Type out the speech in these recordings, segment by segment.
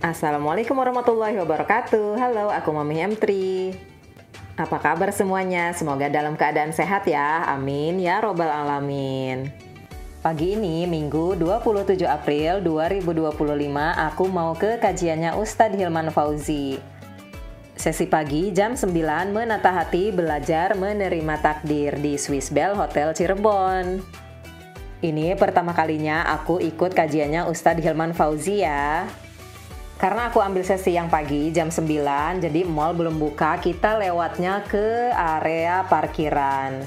Assalamualaikum warahmatullahi wabarakatuh. Halo, aku Mami M3. Apa kabar semuanya? Semoga dalam keadaan sehat ya. Amin ya robbal alamin. Pagi ini, Minggu 27 April 2025, aku mau ke kajiannya Ustadz Hilman Fauzi. Sesi pagi jam 9 menata hati belajar menerima takdir di Swiss Bell Hotel Cirebon. Ini pertama kalinya aku ikut kajiannya Ustadz Hilman Fauzi ya. Karena aku ambil sesi yang pagi jam 9, jadi mall belum buka, kita lewatnya ke area parkiran.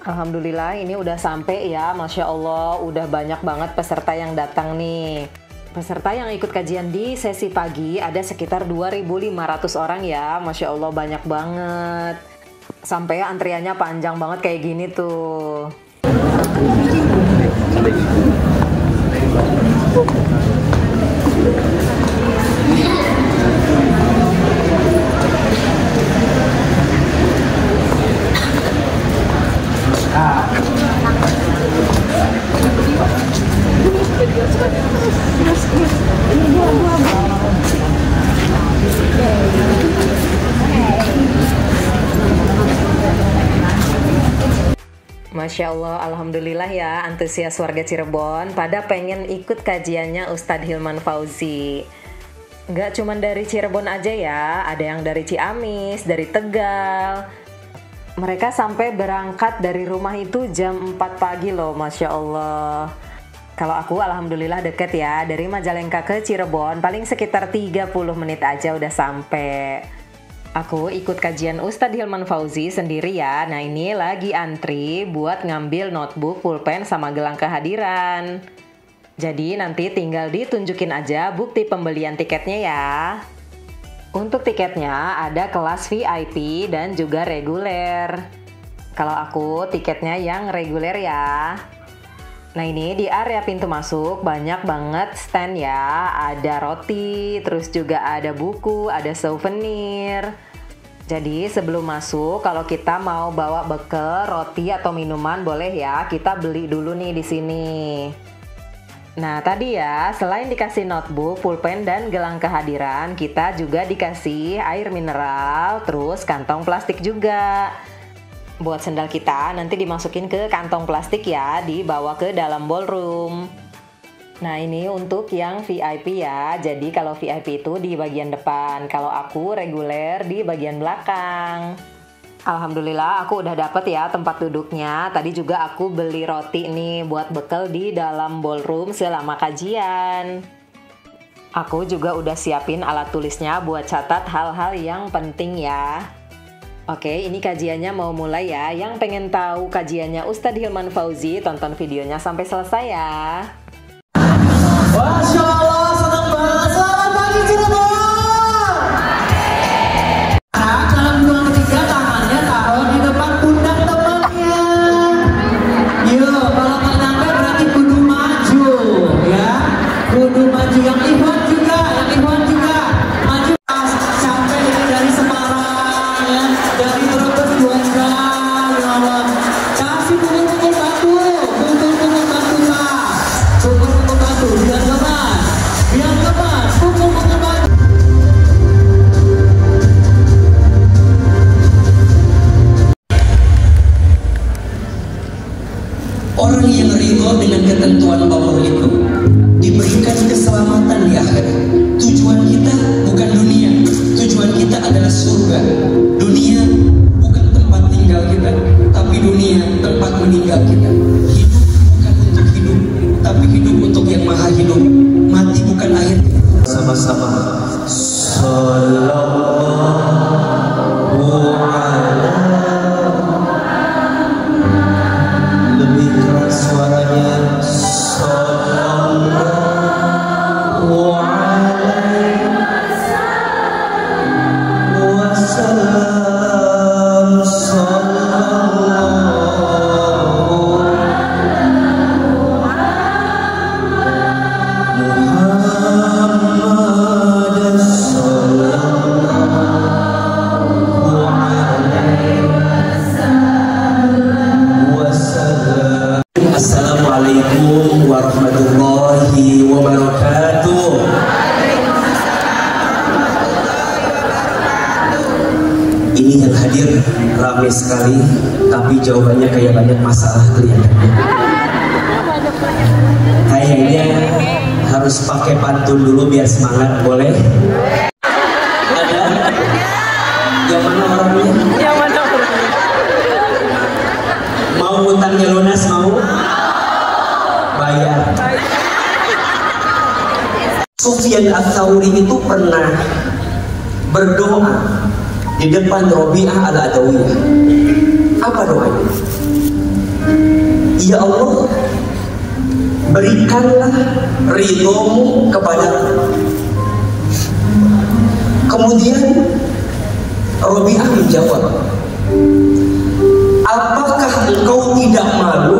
Alhamdulillah ini udah sampai ya, Masya Allah, udah banyak banget peserta yang datang nih. Peserta yang ikut kajian di sesi pagi ada sekitar 2.500 orang ya, Masya Allah banyak banget. Sampai antriannya panjang banget kayak gini tuh. Masya Allah, Alhamdulillah ya, antusias warga Cirebon pada pengen ikut kajiannya Ustadz Hilman Fauzi. Nggak cuma dari Cirebon aja ya, ada yang dari Ciamis, dari Tegal. Mereka sampai berangkat dari rumah itu jam 4 pagi loh, Masya Allah. Kalau aku Alhamdulillah deket ya, dari Majalengka ke Cirebon paling sekitar 30 menit aja udah sampai. Aku ikut kajian Ustadz Hilman Fauzi sendiri ya. Nah ini lagi antri buat ngambil notebook, pulpen, sama gelang kehadiran. Jadi nanti tinggal ditunjukin aja bukti pembelian tiketnya ya. Untuk tiketnya ada kelas VIP dan juga reguler. Kalau aku tiketnya yang reguler ya. Nah ini di area pintu masuk banyak banget stand ya. Ada roti, terus juga ada buku, ada souvenir. Jadi sebelum masuk kalau kita mau bawa bekal, roti atau minuman boleh ya, kita beli dulu nih di sini. Nah tadi ya, selain dikasih notebook, pulpen, dan gelang kehadiran, kita juga dikasih air mineral, terus kantong plastik juga. Buat sendal kita nanti dimasukin ke kantong plastik ya, dibawa ke dalam ballroom. Nah ini untuk yang VIP ya, jadi kalau VIP itu di bagian depan, kalau aku reguler di bagian belakang. Alhamdulillah aku udah dapet ya tempat duduknya. Tadi juga aku beli roti nih buat bekal di dalam ballroom selama kajian. Aku juga udah siapin alat tulisnya buat catat hal-hal yang penting ya. Oke, ini kajiannya mau mulai ya. Yang pengen tahu kajiannya Ustadz Hilman Fauzi, tonton videonya sampai selesai ya. Masya Allah, senang banget. Selamat pagi Cirebon. Dalam dua ketiga tangannya taruh di depan pundak temannya. Yuk, kalau nggak nyampe berarti kudu maju, ya. Kudu maju. Yang Ikhwan juga, maju. Sampai dari Semarang, ya. Dari Brebes juga, ya Allah. Kasih pukul-pukul batu, pukul-pukul batu lah. Pukul-pukul batu, biar lemas, pukul-pukul batu. Orang yang ridho dengan ketentuan Allah itu diberikan keselamatan di akhirat. Tujuan kita bukan dunia, tujuan kita adalah surga. Dunia bukan tempat tinggal kita, tapi dunia tempat meninggal kita. Hidup bukan untuk hidup, tapi hidup untuk yang maha hidup. Mati bukan akhir. Sama-sama. Sallallahu ala. Lebih keras suaranya. Sallallahu alaihi wasallam. Sallallahu Muhammad rame sekali, tapi jawabannya kayak banyak masalah kelihatannya. Kayaknya harus pakai pantun dulu biar semangat, boleh? Ada? Yang mana orangnya? Yang mana orangnya? Mau utangnya lunas, mau? Bayar. Sufyan Ats-Tsauri itu pernah berdoa di depan Rabi'ah Al-Adawiyah. Apa doanya? Ya Allah, berikanlah ridhomu kepadaku. Kemudian Rabi'ah menjawab, apakah engkau tidak malu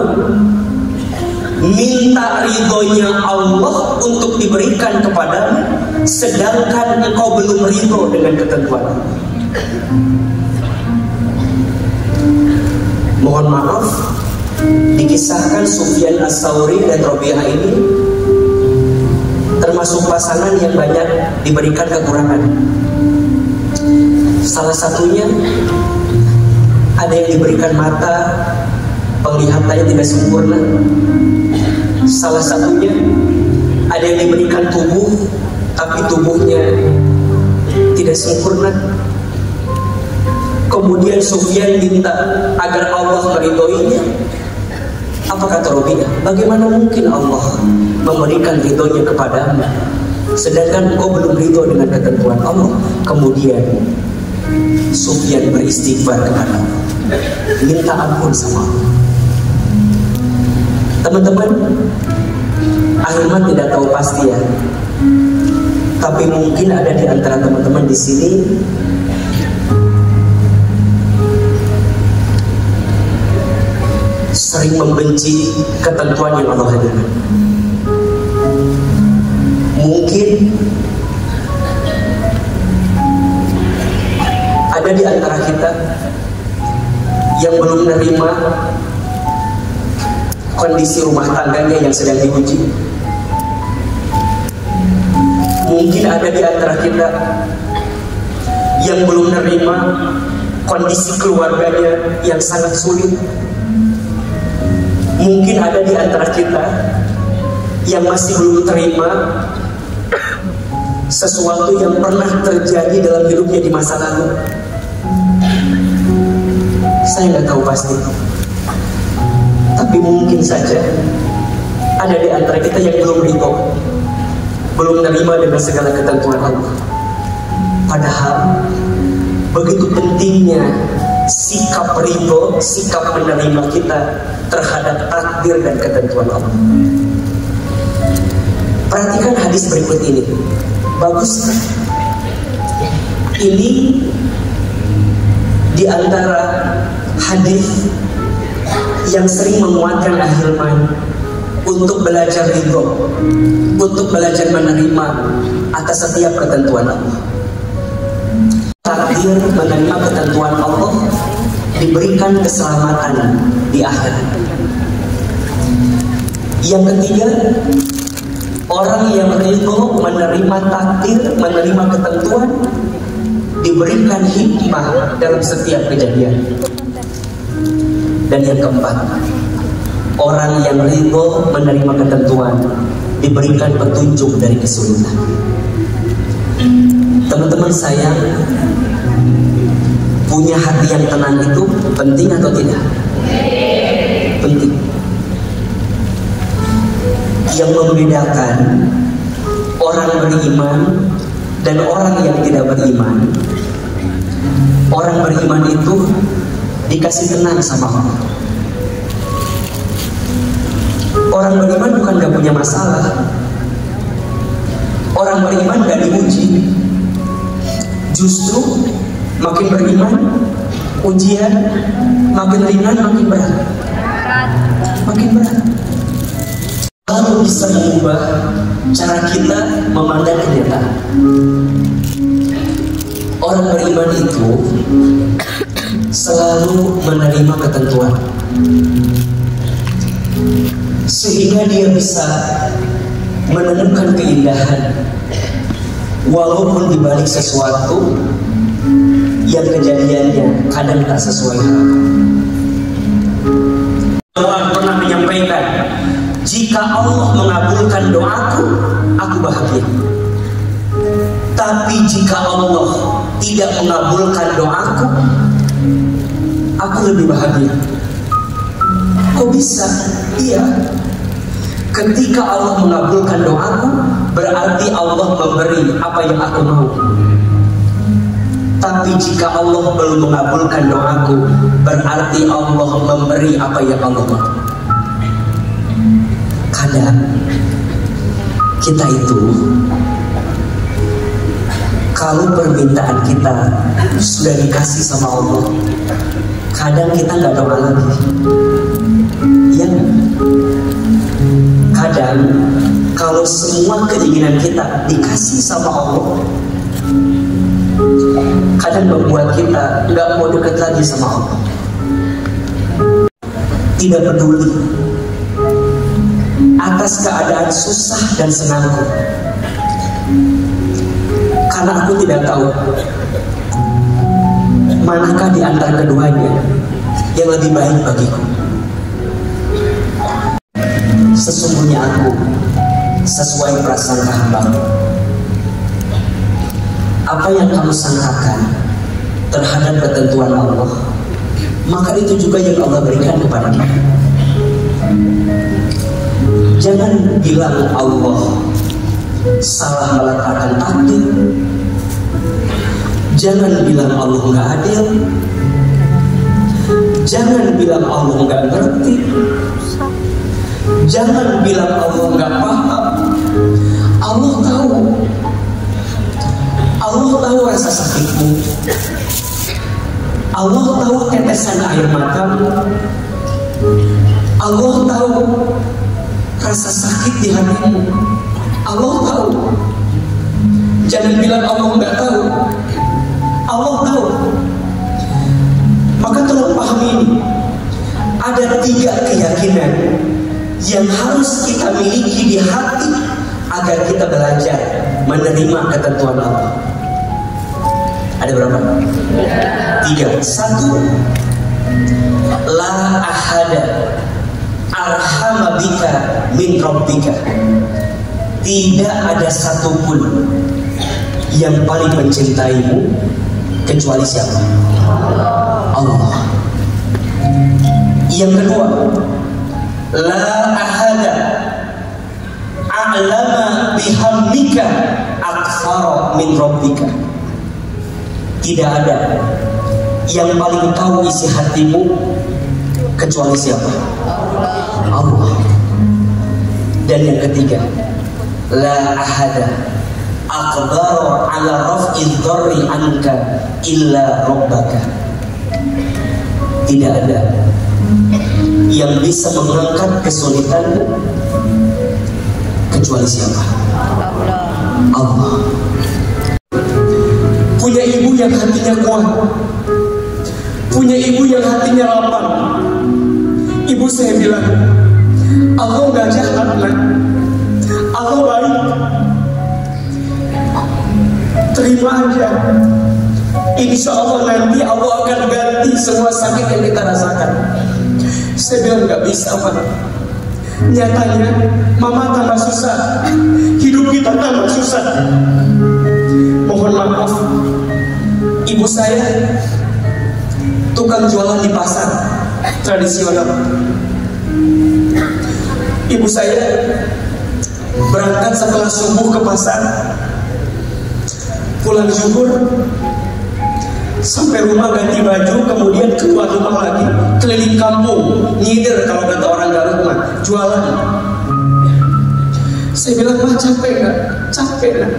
minta ridhonya Allah untuk diberikan kepadamu, sedangkan engkau belum ridho dengan ketentuan Allah? Mohon maaf, dikisahkan Sufyan Ats-Tsauri dan Rabi'ah ini termasuk pasangan yang banyak diberikan kekurangan. Salah satunya ada yang diberikan mata, penglihatannya tidak sempurna. Salah satunya ada yang diberikan tubuh, tapi tubuhnya tidak sempurna. Kemudian Sufyan minta agar Allah meridhoinya. Apa kata Rabi'ah? Bagaimana mungkin Allah memberikan ridhonya kepadamu, sedangkan engkau belum ridho dengan ketentuan Allah? Kemudian Sufyan beristighfar kepada Allah, minta ampun sama Allah. Teman-teman, Ahilman tidak tahu pasti ya, tapi mungkin ada di antara teman-teman di sini sering membenci ketentuan yang Allah hadirkan. Mungkin ada di antara kita yang belum menerima kondisi rumah tangganya yang sedang diuji. Mungkin ada di antara kita yang belum menerima kondisi keluarganya yang sangat sulit. Mungkin ada di antara kita yang masih belum terima sesuatu yang pernah terjadi dalam hidupnya di masa lalu. Saya nggak tahu pasti, tapi mungkin saja ada di antara kita yang belum ridho, belum menerima dengan segala ketentuan Allah. Padahal begitu pentingnya sikap ridho, sikap menerima kita terhadap takdir dan ketentuan Allah. Perhatikan hadis berikut ini, bagus. Ini di antara hadis yang sering menguatkan Ahilman untuk belajar ridho, untuk belajar menerima atas setiap ketentuan Allah. Takdir menerima ketentuan Allah diberikan keselamatan di akhirat. Yang ketiga, orang yang ridho menerima takdir, menerima ketentuan, diberikan hikmah dalam setiap kejadian. Dan yang keempat, orang yang ridho menerima ketentuan, diberikan petunjuk dari kesulitan. Teman-teman sayang, punya hati yang tenang itu penting atau tidak? Penting. Yang membedakan orang beriman dan orang yang tidak beriman, orang beriman itu dikasih tenang sama Allah. Orang beriman bukan gak punya masalah. Orang beriman gak diuji. Justru makin beriman, ujian makin ringan, makin berat. Makin berat. Lalu bisa mengubah cara kita memandang kenyataan. Orang beriman itu selalu menerima ketentuan, sehingga dia bisa menemukan keindahan walaupun dibalik sesuatu yang kejadiannya kadang tak sesuai harapan. Tuhan pernah menyampaikan, jika Allah mengabulkan doaku, aku bahagia. Tapi jika Allah tidak mengabulkan doaku, aku lebih bahagia. Kok bisa? Iya. Ketika Allah mengabulkan doaku, berarti Allah memberi apa yang aku mau. Tapi jika Allah belum mengabulkan doaku, berarti Allah memberi apa yang Allah mau. Kadang kita itu, kalau permintaan kita sudah dikasih sama Allah, kadang kita nggak doa lagi. Ya, kadang kalau semua keinginan kita dikasih sama Allah, kadang membuat kita nggak mau dekat lagi sama Allah. Tidak peduli atas keadaan susah dan senangku, karena aku tidak tahu manakah di antara keduanya yang lebih baik bagiku. Sesungguhnya aku sesuai prasangka hamba. Apa yang kamu sangkakan terhadap ketentuan Allah, maka itu juga yang Allah berikan kepada kita. Jangan bilang Allah salah meletakkan takdir. Jangan bilang Allah nggak adil. Jangan bilang Allah nggak ngerti. Jangan bilang Allah nggak paham. Allah tahu. Allah tahu rasa sakitmu. Allah tahu tetesan air matamu. Allah tahu rasa sakit di hatimu. Allah tahu. Jangan bilang Allah nggak tahu. Allah tahu. Maka tolong pahami ini. Ada 3 keyakinan yang harus kita miliki di hati agar kita belajar menerima ketentuan Allah. Ada berapa? 3. 1. La ahada arhama bika min rabbika. Tidak ada satupun yang paling mencintaimu kecuali siapa? Allah. Yang kedua, la ahada a'lama bihamdika aktsara min rabbika. Tidak ada yang paling tahu isi hatimu kecuali siapa? Allah. Dan yang ketiga, la ahada aqdaru ala raf'i dharri anka illa rabbaka. Tidak ada yang bisa mengangkat kesulitanmu kecuali siapa? Allah. Punya ibu yang hatinya kuat, punya ibu yang hatinya lapang. Ibu saya bilang, Allah gak jahat, nak. Allah baik. Terima aja. Insya Allah nanti Allah akan ganti semua sakit yang kita rasakan. Saya bilang gak bisa, Pak. Nyatanya mama tambah susah, hidup kita tambah susah. Mohon maaf, ibu saya tukang jualan di pasar tradisional. Ibu saya berangkat setelah subuh ke pasar, pulang zuhur, sampai rumah ganti baju, kemudian keluar rumah lagi, keliling kampung, ngider kalau kata orang Garut mah, jualan. Saya bilang, mah capek nggak? Capek nggak?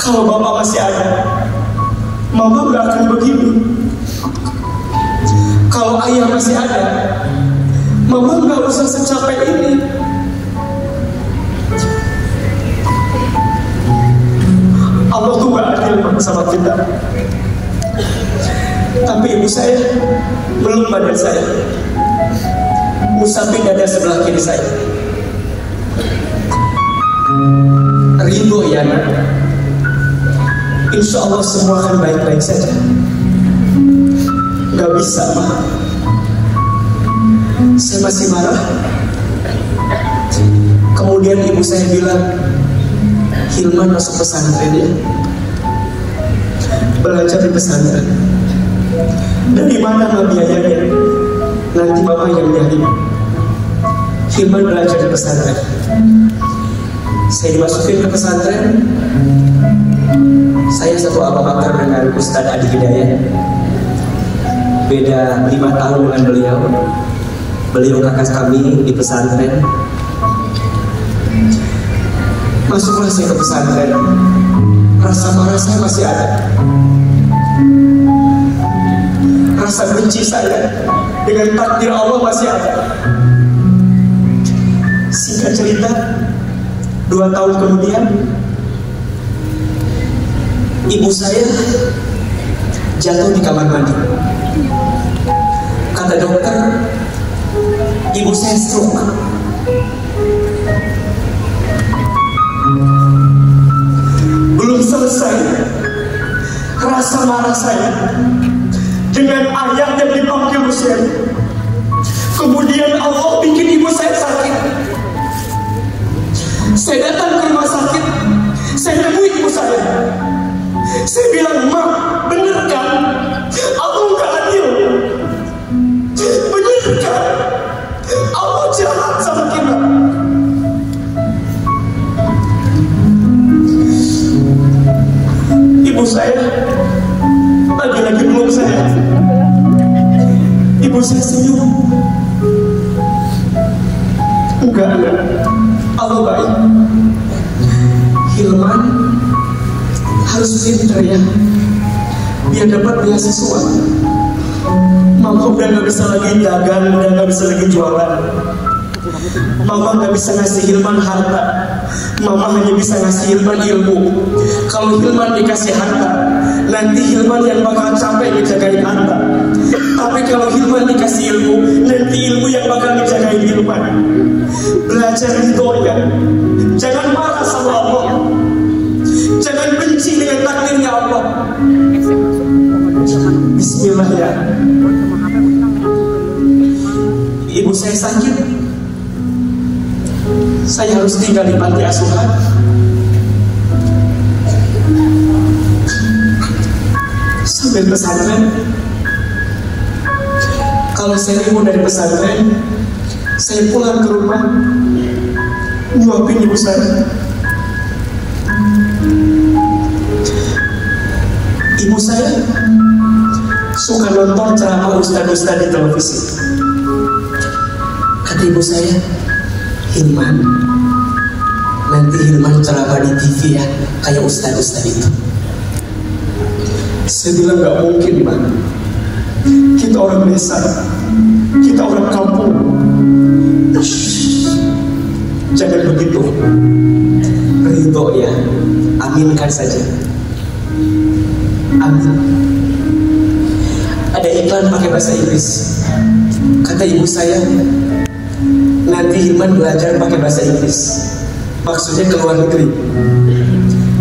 Kalau bapak masih ada, mama nggak akan begini. Kalau ayah masih ada, mama nggak usah secapek ini. Allah tuh gak adil sama kita. Tapi ibu saya belum pada saya, musafir dada sebelah kiri saya. Ridho ya ya nak. Insya Allah semua akan baik-baik saja. Gak bisa mah. Saya masih marah. Kemudian ibu saya bilang, Hilman masuk pesantren ya, belajar di pesantren. Dari mana mah biayanya? Nanti bapak yang nyari. Hilman belajar di pesantren. Saya dimasukin ke pesantren. Saya satu alma mater dengan Ustadz Adi Hidayat. Beda 5 tahun dengan beliau. Beliau kakak kami di pesantren. Masuklah saya ke pesantren. Rasa marah saya masih ada. Rasa benci saya dengan takdir Allah masih ada. Singkat cerita, 2 tahun kemudian ibu saya jatuh di kamar mandi. Kata dokter, ibu saya stroke. Belum selesai rasa marah saya dengan ayah yang dipanggil Hussein. Kemudian Allah bikin ibu saya sakit. Saya datang ke rumah sakit, saya temui ibu saya. Saya bilang, "Ma, bener kan? Allah gak adil. Bener kan? Allah jahat sama kita." Ibu saya lagi-lagi peluk saya. Ibu saya senyum. Enggak. Allah baik. Hilman harus pintar ya, biar dapat beasiswa. Mama udah gak bisa lagi dagang, udah gak bisa lagi jualan. Mama gak bisa ngasih Hilman harta. Mama hanya bisa ngasih Hilman ilmu. Kalau Hilman dikasih harta, nanti Hilman yang bakal capek ngejagain harta. Tapi kalau Hilman dikasih ilmu, nanti ilmu yang bakal ngejagain Hilman. Belajar itu ya. Jangan marah sama Allah. Jangan benci dengan takdirnya Allah. Bismillah ya. Ibu saya sakit. Saya harus tinggal di panti asuhan. Sambil pesantren. Kalau saya mau dari pesantren, saya pulang ke rumah, nyuapin ibu saya. Ibu saya suka nonton ceramah ustad-ustad di televisi. Kata ibu saya, "Hilman, nanti Hilman ceramah di TV ya, kayak ustad-ustad itu." Saya bilang, "Gak mungkin, Pak. Kita orang desa, kita orang kampung. Jangan begitu. Ridho ya, aminkan saja. Amin." Ada iklan pakai bahasa Inggris. Kata ibu saya, nanti Hilman belajar pakai bahasa Inggris. Maksudnya ke luar negeri.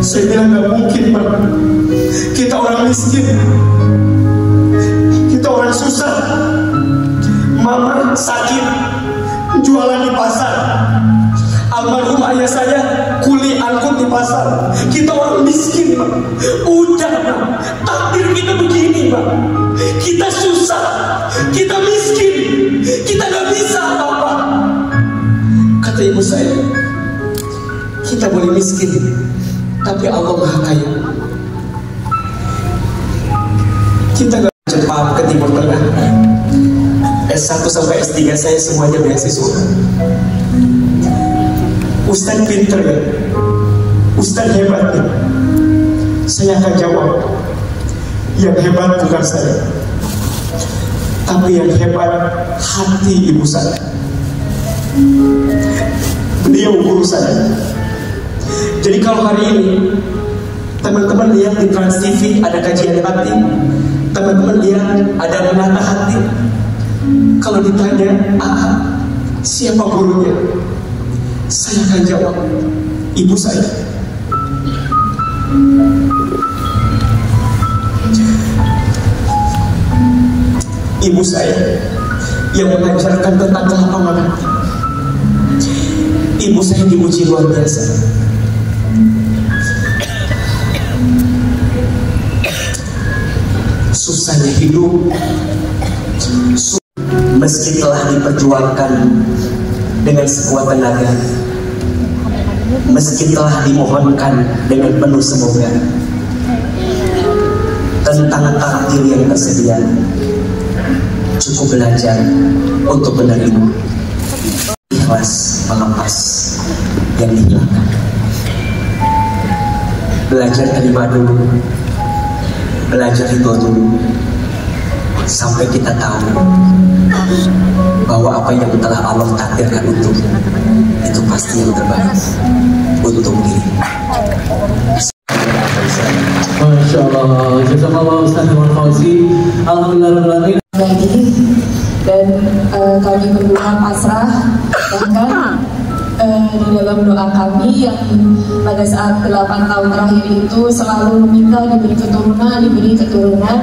Saya bilang, gak mungkin, Pak. Kita orang miskin. Kita orang susah. Mama sakit, jualan di pasar. Almarhum ayah saya kuli angkut di pasar. Kita orang miskin, Pak. Udah, Pak. Takdir kita begini, Pak. Kita susah, kita miskin, kita gak bisa apa-apa. Kata ibu saya, kita boleh miskin, tapi Allah Maha Kaya. Kita gak cepat ke Timur Tengah. S1 sampai S3 saya semuanya beasiswa. Ustadz pinter ya, Ustadz hebat ya. Saya akan jawab, yang hebat bukan saya, tapi yang hebat hati ibu saya. Beliau guru saya. Jadi kalau hari ini teman-teman lihat di Trans TV ada kajian hati, teman-teman lihat ada menata hati, kalau ditanya, siapa gurunya? Saya akan jawab, ibu saya. Ibu saya yang mengajarkan tentang kelapangan hati. Ibu saya diuji luar biasa. Susahnya hidup, meski telah diperjuangkan dengan sekuat tenaga, meski telah dimohonkan dengan penuh semoga tentang takdir yang tersedia, cukup belajar untuk menerima, ikhlas melepas yang dihilangkan. Belajar terima dulu, belajar itu dulu, sampai kita tahu bahwa apa yang telah Allah takdirkan untuk itu pasti yang terbaik untuk diri. Masya Allah, jazakallah Ustaz Hilman Fauzi. Alhamdulillah. Dan kami berdua pasrah, bahkan di dalam doa kami yang pada saat 8 tahun terakhir itu selalu meminta diberi keturunan,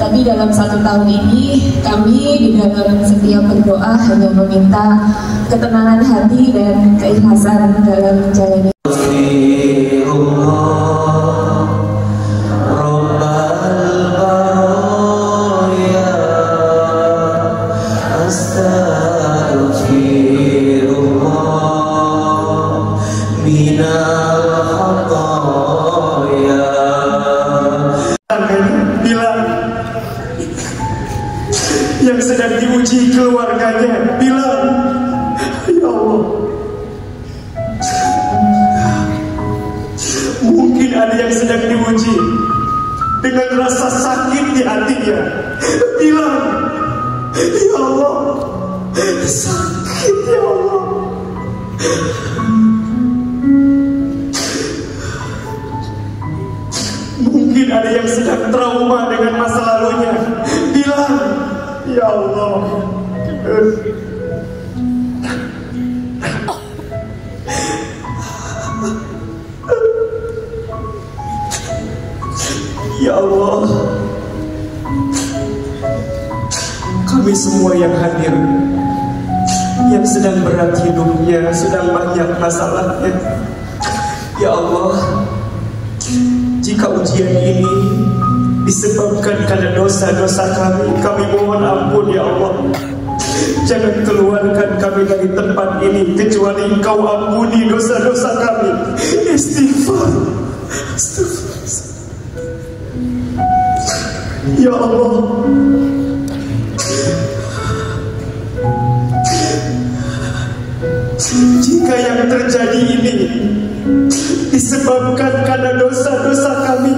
tapi dalam 1 tahun ini kami di dalam setiap berdoa hanya meminta ketenangan hati dan keikhlasan dalam menjalani. Yang sedang diuji keluarganya bilang, ya Allah, mungkin ada yang sedang diuji dengan rasa sakit di hatinya, bilang, ya Allah, sakit ya Allah. Mungkin ada yang sedang trauma dengan masa lalunya, bilang, ya Allah, ya Allah, kami semua yang hadir, yang sedang berat hidupnya, sedang banyak masalahnya, ya Allah, jika ujian ini disebabkan karena dosa-dosa kami mohon ampun ya Allah. Jangan keluarkan kami dari tempat ini kecuali Engkau ampuni dosa-dosa kami. Istighfar. Ya Allah, jika yang terjadi ini disebabkan karena dosa-dosa kami,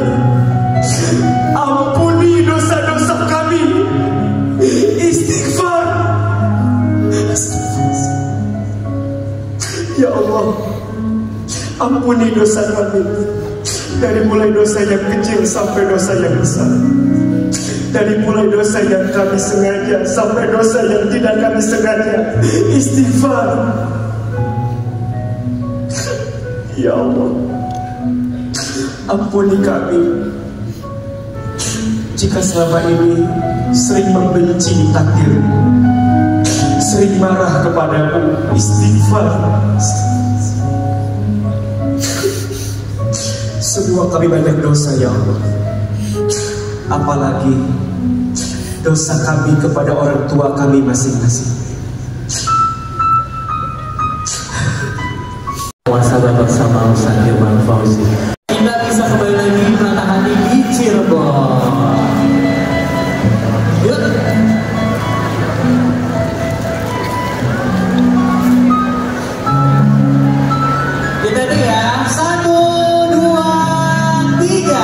ampuni dosa-dosa kami. Istighfar. Ya Allah, ampuni dosa kami, dari mulai dosa yang kecil sampai dosa yang besar, dari mulai dosa yang kami sengaja sampai dosa yang tidak kami sengaja. Istighfar. Ya Allah, ampuni kami jika selama ini sering membenci takdir, sering marah kepadamu. Istighfar. Semua kami banyak dosa ya Allah, apalagi dosa kami kepada orang tua kami masing-masing. Wassalamualaikum bersama Ustaz Hilman Fauzi. Kita bisa kembali lagi menata hati di Cirebon. Yuk. Kita deh ya. 1, 2, 3.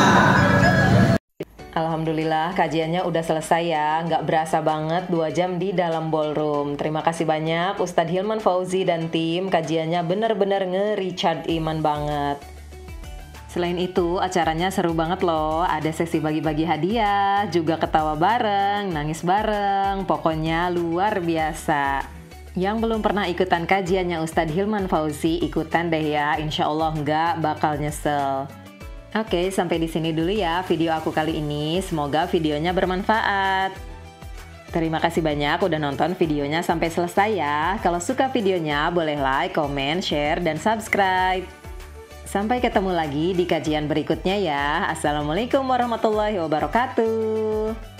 Alhamdulillah kajiannya udah selesai ya. Nggak berasa banget 2 jam di dalam ballroom. Terima kasih banyak Ustadz Hilman Fauzi dan tim. Kajiannya bener-bener nge-recharge iman banget. Selain itu acaranya seru banget loh. Ada sesi bagi-bagi hadiah, juga ketawa bareng, nangis bareng. Pokoknya luar biasa. Yang belum pernah ikutan kajiannya Ustadz Hilman Fauzi, ikutan deh ya. Insya Allah nggak bakal nyesel. Oke, sampai di sini dulu ya video aku kali ini. Semoga videonya bermanfaat. Terima kasih banyak udah nonton videonya sampai selesai ya. Kalau suka videonya boleh like, comment, share, dan subscribe. Sampai ketemu lagi di kajian berikutnya ya. Assalamualaikum warahmatullahi wabarakatuh.